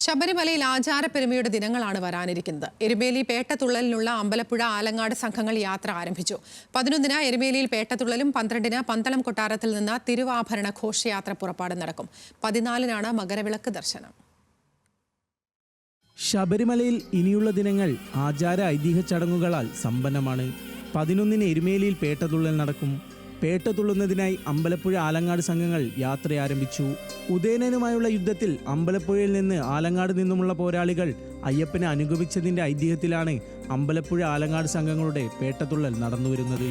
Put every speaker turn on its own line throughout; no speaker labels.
ശബരിമലയിൽ ആചാരപ്പെരുമയുടെ ദിനങ്ങളാണ് വരാനിരിക്കുന്നത്. എരുമേലി പേട്ടതുള്ളലിനുള്ള അമ്പലപ്പുഴ ആലങ്ങാട് സംഘങ്ങൾ യാത്ര ആരംഭിച്ചു. 11-ന് എരുമേലിയിൽ പേട്ടതുള്ളലും 12-ന് പന്തളം കൊട്ടാരത്തിൽ നിന്ന് തിരുവാഭരണ ഘോഷയാത്ര പുറപ്പാട് നടക്കും. 14-നാണ് മകരവിളക്ക് ദർശനം.
ശബരിമലയിൽ ഇനിയുള്ള ദിനങ്ങൾ ആചാര ഐതിഹ്യ ചടങ്ങുകളാൽ സമ്പന്നമാണ്. 11-ന് എരുമേലിയിൽ പേട്ടതുള്ളൽ നടക്കും. പേട്ടതുള്ളുന്നതിനായി അമ്പലപ്പുഴ ആലങ്ങാട് സംഘങ്ങൾ യാത്ര ആരംഭിച്ചു. ഉദയനനുമായുള്ള യുദ്ധത്തിൽ അമ്പലപ്പുഴയിൽ നിന്ന് ആലങ്ങാട് നിന്നുമുള്ള പോരാളികൾ അയ്യപ്പനെ അനുഗമിച്ചതിൻ്റെ ഐതിഹ്യത്തിലാണ് അമ്പലപ്പുഴ ആലങ്ങാട് സംഘങ്ങളുടെ പേട്ടതുള്ളൽ നടന്നുവരുന്നത്.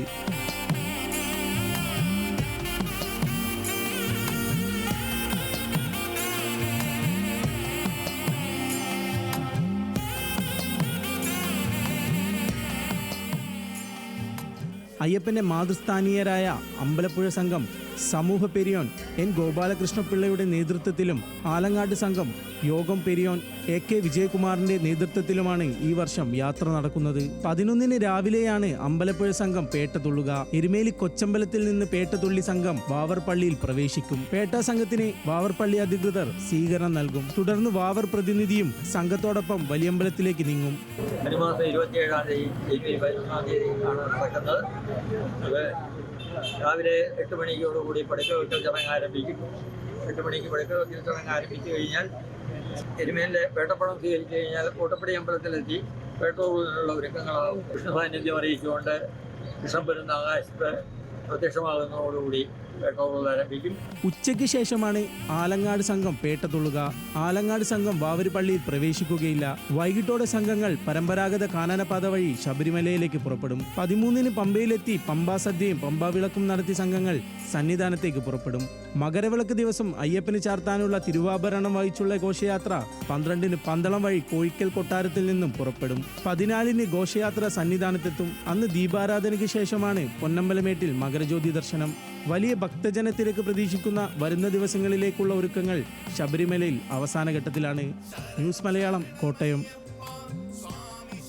അയ്യപ്പന്റെ മാതൃസ്ഥാനീയരായ അമ്പലപ്പുഴ സംഘം സമൂഹ പെരിയോൻ എൻ ഗോപാലകൃഷ്ണപിള്ളയുടെ നേതൃത്വത്തിലും ആലങ്ങാട് സംഘം യോഗം പെരിയോൻ AK വിജയകുമാറിന്റെ നേതൃത്വത്തിലുമാണ് ഈ വർഷം യാത്ര നടക്കുന്നത്. 11-ന് രാവിലെയാണ് അമ്പലപ്പുഴ സംഘം പേട്ടതുള്ളുക. എരുമേലി കൊച്ചമ്പലത്തിൽ നിന്ന് പേട്ടതുള്ളി സംഘം വാവർപള്ളിയിൽ പ്രവേശിക്കും. പേട്ട സംഘത്തിന് വാവർപള്ളി അധികൃതർ സ്വീകരണം നൽകും. തുടർന്ന് വാവർ പ്രതിനിധിയും സംഘത്തോടൊപ്പം വലിയമ്പലത്തിലേക്ക് നീങ്ങും.
രാവിലെ 8 മണിയോടുകൂടി പടക്ക വെക്കൽ ചടങ്ങ് ആരംഭിക്കും. 8 മണിക്ക് പടക്ക വെക്കൽ ചടങ്ങ് ആരംഭിച്ചു കഴിഞ്ഞാൽ എരുമേലിലെ പേട്ടപ്പടം സ്വീകരിച്ചു കഴിഞ്ഞാൽ കോട്ടപ്പടി അമ്പലത്തിലെത്തി പേട്ടതുള്ളലിനുള്ള ഒരുക്കങ്ങളാവും. കൃഷ്ണ സാന്നിധ്യം അറിയിച്ചുകൊണ്ട് കൃഷ്ണൻ വരുന്ന ആകാശത്ത് പ്രത്യക്ഷമാകുന്നതോടുകൂടി പേട്ടതുള്ളൽ ആരംഭിക്കും.
ഉച്ചയ്ക്ക് ശേഷമാണ് ആലങ്ങാട് സംഘം പേട്ടതുള്ളുക. ആലങ്ങാട് സംഘം വാവരുപള്ളിയിൽ പ്രവേശിക്കുകയില്ല. വൈകിട്ടോടെ സംഘങ്ങൾ പരമ്പരാഗത കാനനപാത വഴി ശബരിമലയിലേക്ക് പുറപ്പെടും. 13-ന് പമ്പയിലെത്തി പമ്പാസദ്യയും പമ്പാവിളക്കും നടത്തി സംഘങ്ങൾ സന്നിധാനത്തേക്ക് പുറപ്പെടും. മകരവിളക്ക് ദിവസം അയ്യപ്പന് ചാർത്താനുള്ള തിരുവാഭരണം വഹിച്ചുള്ള ഘോഷയാത്ര 12-ന് പന്തളം വഴി കോഴിക്കൽ കൊട്ടാരത്തിൽ നിന്നും പുറപ്പെടും. 14-ന് ഘോഷയാത്ര സന്നിധാനത്തെത്തും. അന്ന് ദീപാരാധനയ്ക്ക് ശേഷമാണ് പൊന്നമ്പലമേട്ടിൽ മകരജ്യോതി ദർശനം. വലിയ ഭക്തജനത്തിരക്ക് പ്രതീക്ഷിക്കുന്ന വരുന്ന ദിവസങ്ങളിലേക്കുള്ള ഒരുക്കങ്ങൾ ശബരിമലയിൽ അവസാന ഘട്ടത്തിലാണ്. ന്യൂസ് മലയാളം, കോട്ടയം.